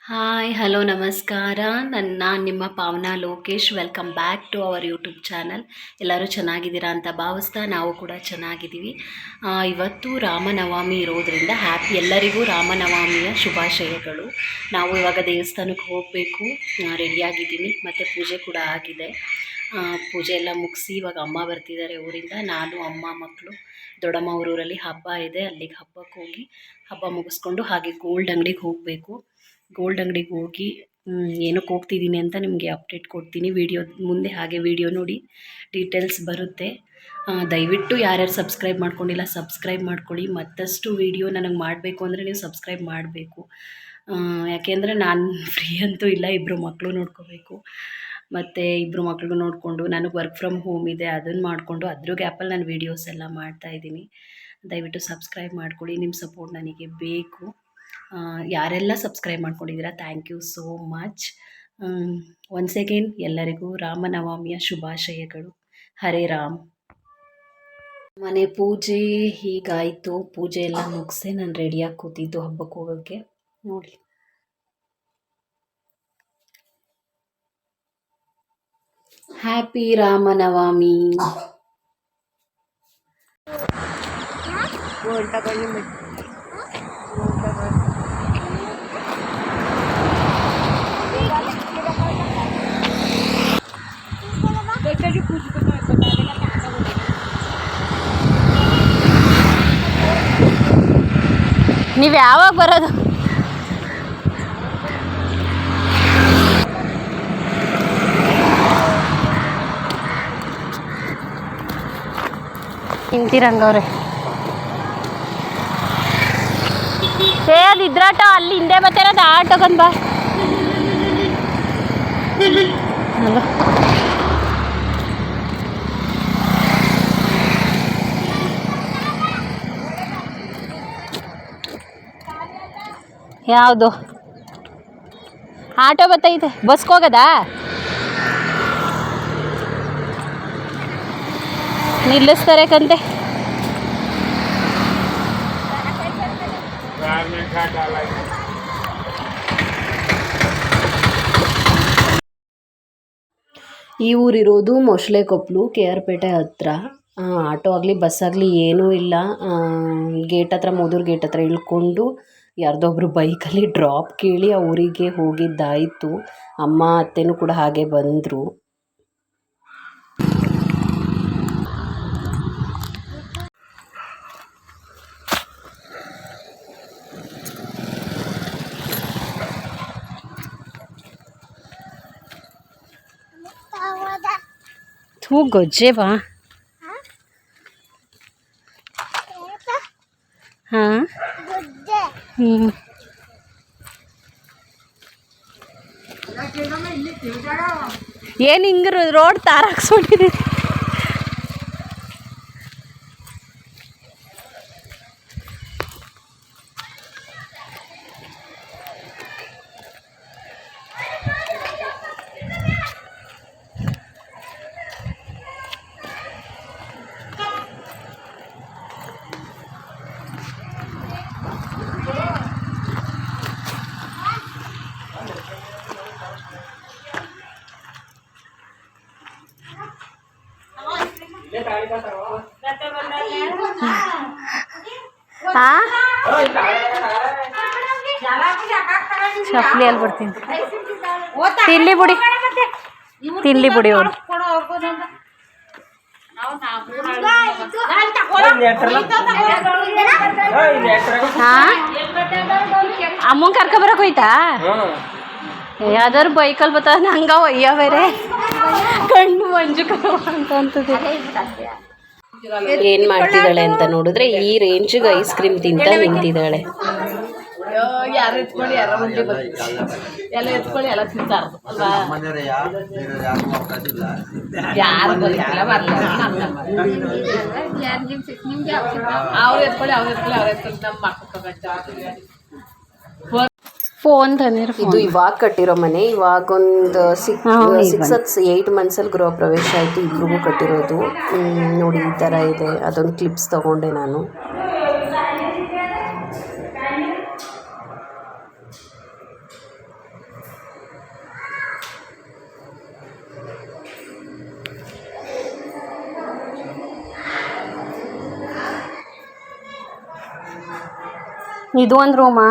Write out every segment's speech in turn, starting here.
Hi hello ನಮಸ್ಕಾರ. ನಾನು ನಿಮ್ಮ Pavana Lokesh. Welcome back to our YouTube channel. ಎಲ್ಲರೂ ಚೆನ್ನಾಗಿದ್ದೀರಾ ಅಂತ ಭಾವಿಸ್ತಾ ನಾವು ಕೂಡ ಚೆನ್ನಾಗಿದ್ದೀವಿ. ಇವತ್ತು ರಾಮನವಮಿ ಇರೋದರಿಂದ ಎಲ್ಲರಿಗೂ ರಾಮನವಮಿಯ ಶುಭಾಶಯಗಳು. ನಾವು ಇವಾಗ ದೇವಸ್ಥಾನಕ್ಕೆ ಹೋಗಬೇಕು, ರೆಡಿಯಾಗಿದ್ದೀನಿ, ಮತ್ತು ಪೂಜೆ ಕೂಡ ಆಗಿದೆ. ಪೂಜೆ ಎಲ್ಲ ಮುಗಿಸಿ ಇವಾಗ ಅಮ್ಮ ಬರ್ತಿದ್ದಾರೆ ಊರಿಂದ. ನಾನು ಅಮ್ಮ ಮಕ್ಕಳು ದೊಡ್ಡಮ್ಮ ಊರಲ್ಲಿ ಹಬ್ಬ ಇದೆ, ಅಲ್ಲಿಗೆ ಹಬ್ಬಕ್ಕೆ ಹೋಗಿ ಹಬ್ಬ ಮುಗಿಸ್ಕೊಂಡು ಹಾಗೆ ಗೋಲ್ಡ್ ಅಂಗಡಿಗೆ ಹೋಗಬೇಕು. ಗೋಲ್ಡ್ ಅಂಗಡಿಗೆ ಹೋಗಿ ಏನಕ್ಕೆ ಹೋಗ್ತಿದ್ದೀನಿ ಅಂತ ನಿಮಗೆ ಅಪ್ಡೇಟ್ ಕೊಡ್ತೀನಿ ವಿಡಿಯೋ ಮುಂದೆ. ಹಾಗೆ ವಿಡಿಯೋ ನೋಡಿ, ಡೀಟೇಲ್ಸ್ ಬರುತ್ತೆ. ದಯವಿಟ್ಟು ಯಾರ್ಯಾರು ಸಬ್ಸ್ಕ್ರೈಬ್ ಮಾಡ್ಕೊಂಡಿಲ್ಲ ಸಬ್ಸ್ಕ್ರೈಬ್ ಮಾಡ್ಕೊಳ್ಳಿ. ಮತ್ತಷ್ಟು ವಿಡಿಯೋ ನನಗೆ ಮಾಡಬೇಕು ಅಂದರೆ ನೀವು ಸಬ್ಸ್ಕ್ರೈಬ್ ಮಾಡಬೇಕು. ಯಾಕೆಂದರೆ ನಾನು ಫ್ರೀ ಅಂತೂ ಇಲ್ಲ, ಇಬ್ಬರು ಮಕ್ಕಳು ನೋಡ್ಕೋಬೇಕು. ಮತ್ತು ಇಬ್ಬರು ಮಕ್ಳಿಗೂ ನೋಡಿಕೊಂಡು ನನಗೆ ವರ್ಕ್ ಫ್ರಮ್ ಹೋಮ್ ಇದೆ, ಅದನ್ನು ಮಾಡಿಕೊಂಡು ಅದ್ರ ಗ್ಯಾಪಲ್ಲಿ ನಾನು ವೀಡಿಯೋಸ್ ಎಲ್ಲ ಮಾಡ್ತಾಯಿದ್ದೀನಿ. ದಯವಿಟ್ಟು ಸಬ್ಸ್ಕ್ರೈಬ್ ಮಾಡ್ಕೊಳ್ಳಿ, ನಿಮ್ಮ ಸಪೋರ್ಟ್ ನನಗೆ ಬೇಕು. ಯಾರೆಲ್ಲ ಸಬ್ಸ್ಕ್ರೈಬ್ ಮಾಡ್ಕೊಂಡಿದ್ದೀರಾ thank you so much. Once again ಎಲ್ಲರಿಗೂ ರಾಮನವಮಿಯ ಶುಭಾಶಯಗಳು. ಹರೇ ರಾಮ್. ಮನೆ ಪೂಜೆ ಹೀಗಾಯಿತು. ಪೂಜೆ ಎಲ್ಲ ಮುಗಿಸಿ ನಾನು ರೆಡಿಯಾಗಿ ಕೂತಿದ್ದು ಹಬ್ಬಕ್ಕೆ ಹೋಗೋಕ್ಕೆ. ನೋಡಿ, ಹ್ಯಾಪಿ ರಾಮನವಮಿ. ನೀವು ಯಾವಾಗ ಬರೋದು? ನಿಂತಿರಂಗವ್ರೆ. ಅದು ಇದ್ರಾಟ ಅಲ್ಲಿ ಹಿಂದೆ ಬರ್ತಿರೋದು ಆಟೋಗಂದು ಬಾ. ಯಾವುದು ಆಟೋ ಬರ್ತೈತೆ? ಬಸ್ಗೆ ಹೋಗೋದಾ? ನಿಲ್ಲಿಸ್ತಾರೆ ಕಂತೆ. ಈ ಊರಿರೋದು ಮೊಸಳೆಕೊಪ್ಪಲು, ಕೆ ಆರ್ ಪೇಟೆ ಹತ್ರ. ಆಟೋ ಆಗಲಿ ಬಸ್ ಆಗಲಿ ಏನೂ ಇಲ್ಲ. ಗೇಟ್ ಹತ್ರ, ಮಧುರ್ ಗೇಟ್ ಹತ್ರ ಇಳ್ಕೊಂಡು ಯಾರ್ದೊಬ್ರು ಬೈಕಲ್ಲಿ ಡ್ರಾಪ್ ಕೇಳಿ ಆ ಊರಿಗೆ ಹೋಗಿದ್ದಾಯಿತು. ಅಮ್ಮ ಅತ್ತೆನೂ ಕೂಡ ಹಾಗೆ ಬಂದರು. ಥೂ ಗೊಜ್ಜೆವಾ? ಹಾಂ, ಏನು ಹಿಂಗೆ ರೋಡ್ ತಾರಾಕ್ಸ್ಬಿಟ್ಟಿದೆ. ಚಪ್ಪಲಿ ಅಲ್ಲಿ ಬಿಡ್ತೀನಿ. ತಿನ್ಲಿ ಬಿಡಿ, ತಿನ್ಲಿ ಬಿಡಿ ಅವರು. ಅಮ್ಮನ್ ಕರ್ಕೊಬರಕ್ ಹೋಯ್ತಾ? ಯಾವ್ದಾದ್ರು ಬೈಕಲ್ಲಿ ಬರ್ತಾ ಹಂಗ ಒಯ್ಯ ಬೇರೆ ಕಣ್ಣು ಮಂಜು ಅಂತಂತದೆ. ಏನು ಮಾಡ್ತಿದ್ದಾಳೆ ಅಂತ ನೋಡಿದ್ರೆ ಈ ರೇಂಜಿಗೆ ಐಸ್ ಕ್ರೀಮ್ ತಿಂತ ನಿಂತಿದ್ದಾಳೆ. ಯಾರು ಎತ್ಕೊಳ್ಳಿ, ಯಾರ ಮುಂದೆ ಎಲ್ಲ ಎತ್ಕೊಳ್ಳಿ, ಎಲ್ಲ ತಿಂತಾರ ಯಾರು ಬರಲಿಲ್ಲ ಅವ್ರು ಎತ್ಕೊಳ್ಳಿ, ಅವ್ರು ಎತ್ಕೊಳ್ಳಿ, ಅವ್ರು ಎತ್ಕೊಳ್ಳಿ. ನಮ್ಮ ಮಕ್ಕಳು ಫೋನ್ ತಂದಿರೋ. ಇದು ಇವಾಗ ಕಟ್ಟಿರೋ ಮನೆ. ಇವಾಗ ಒಂದು 8 ಮಂತ್ಸಲ್ಲಿ ಗೃಹ ಪ್ರವೇಶ ಆಯಿತು. ಇಬ್ರಿಗೂ ಕಟ್ಟಿರೋದು. ನೋಡಿ ಈ ಥರ ಇದೆ. ಅದೊಂದು ಕ್ಲಿಪ್ಸ್ ತೊಗೊಂಡೆ ನಾನು. ಇದು ಒಂದು ರೂಮಾ?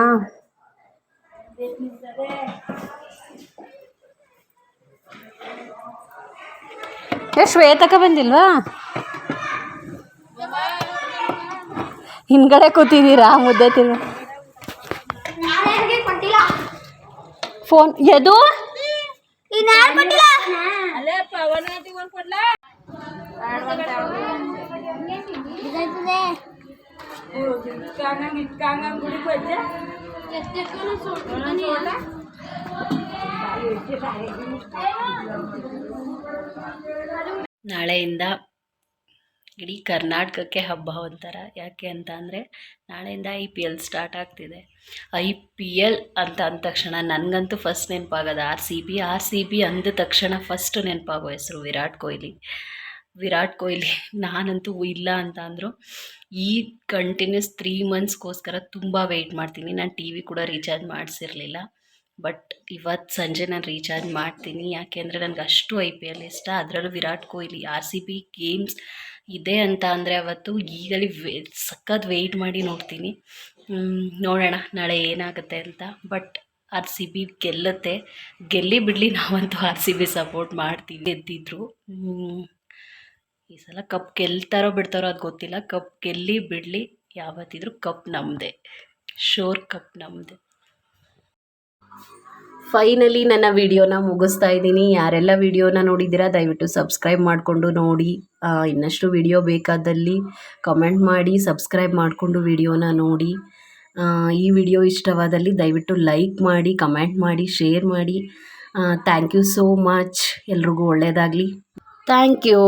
ಶ್ವೇತಕ ಬಂದಿಲ್ವಾ? ಹಿಂದ್ಗಡೆ ಕೂತಿದ್ದೀರಾ ಮುದ್ದೆ ತಿನ್ನು. ಫೋನ್ ಎದು ನಾಳೆಯಿಂದ ಇಡೀ ಕರ್ನಾಟಕಕ್ಕೆ ಹಬ್ಬ ಒಂಥರ. ಯಾಕೆ ಅಂತ ಅಂದರೆ ನಾಳೆಯಿಂದ IPL ಸ್ಟಾರ್ಟ್ ಆಗ್ತಿದೆ. IPL ಅಂತ ಅಂದ ತಕ್ಷಣ ನನಗಂತೂ ಫಸ್ಟ್ ನೆನಪಾಗೋದು RCB ಅಂದ ತಕ್ಷಣ ಫಸ್ಟ್ ನೆನಪಾಗೋ ಹೆಸರು ವಿರಾಟ್ ಕೊಹ್ಲಿ. ನಾನಂತೂ ಇಲ್ಲ ಅಂತ ಅಂದರು ಈ ಕಂಟಿನ್ಯೂಸ್ 3 ಮಂತ್ಸ್ಗೋಸ್ಕರ ತುಂಬ ವೆಯ್ಟ್ ಮಾಡ್ತೀನಿ. ನಾನು TV ಕೂಡ ರೀಚಾರ್ಜ್ ಮಾಡಿಸಿರಲಿಲ್ಲ, ಬಟ್ ಇವತ್ತು ಸಂಜೆ ನಾನು ರೀಚಾರ್ಜ್ ಮಾಡ್ತೀನಿ. ಯಾಕೆಂದರೆ ನನಗೆ ಅಷ್ಟು IPL ಇಷ್ಟ. ಅದರಲ್ಲೂ ವಿರಾಟ್ ಕೊಹ್ಲಿ RCB ಗೇಮ್ಸ್ ಇದೆ ಅಂತ ಅಂದರೆ ಅವತ್ತು ಈಗಲೇ ಸಖತ್ ವೆಯ್ಟ್ ಮಾಡಿ ನೋಡ್ತೀನಿ. ನೋಡೋಣ ನಾಳೆ ಏನಾಗುತ್ತೆ ಅಂತ. ಬಟ್ RCB ಗೆಲ್ಲುತ್ತೆ, ಗೆಲ್ಲಿ ಬಿಡಲಿ, ನಾವಂತೂ RCB ಸಪೋರ್ಟ್ ಮಾಡ್ತೀವಿ. ಗೆದ್ದಿದ್ರು ಈ ಸಲ ಕಪ್ ಗೆಲ್ತಾರೋ ಬಿಡ್ತಾರೋ ಅದು ಗೊತ್ತಿಲ್ಲ. ಕಪ್ ಗೆಲ್ಲಿ ಬಿಡಲಿ, ಯಾವತ್ತಿದ್ರು ಕಪ್ ನಮ್ಮದೇ, ಶೋರ್ ಕಪ್ ನಮ್ಮದೇ. ಫೈನಲಿ ನನ್ನ ವಿಡಿಯೋನ ಮುಗಿಸ್ತಾ ಇದ್ದೀನಿ. ಯಾರೆಲ್ಲ ವಿಡಿಯೋನ ನೋಡಿದ್ದೀರಾ ದಯವಿಟ್ಟು ಸಬ್ಸ್ಕ್ರೈಬ್ ಮಾಡಿಕೊಂಡು ನೋಡಿ. ಇನ್ನಷ್ಟು ವಿಡಿಯೋ ಬೇಕಾದಲ್ಲಿ ಕಮೆಂಟ್ ಮಾಡಿ, ಸಬ್ಸ್ಕ್ರೈಬ್ ಮಾಡಿಕೊಂಡು ವಿಡಿಯೋನ ನೋಡಿ. ಈ ವಿಡಿಯೋ ಇಷ್ಟವಾದಲ್ಲಿ ದಯವಿಟ್ಟು ಲೈಕ್ ಮಾಡಿ, ಕಮೆಂಟ್ ಮಾಡಿ, ಶೇರ್ ಮಾಡಿ. Thank you so much. ಎಲ್ರಿಗೂ ಒಳ್ಳೆಯದಾಗಲಿ. Thank you.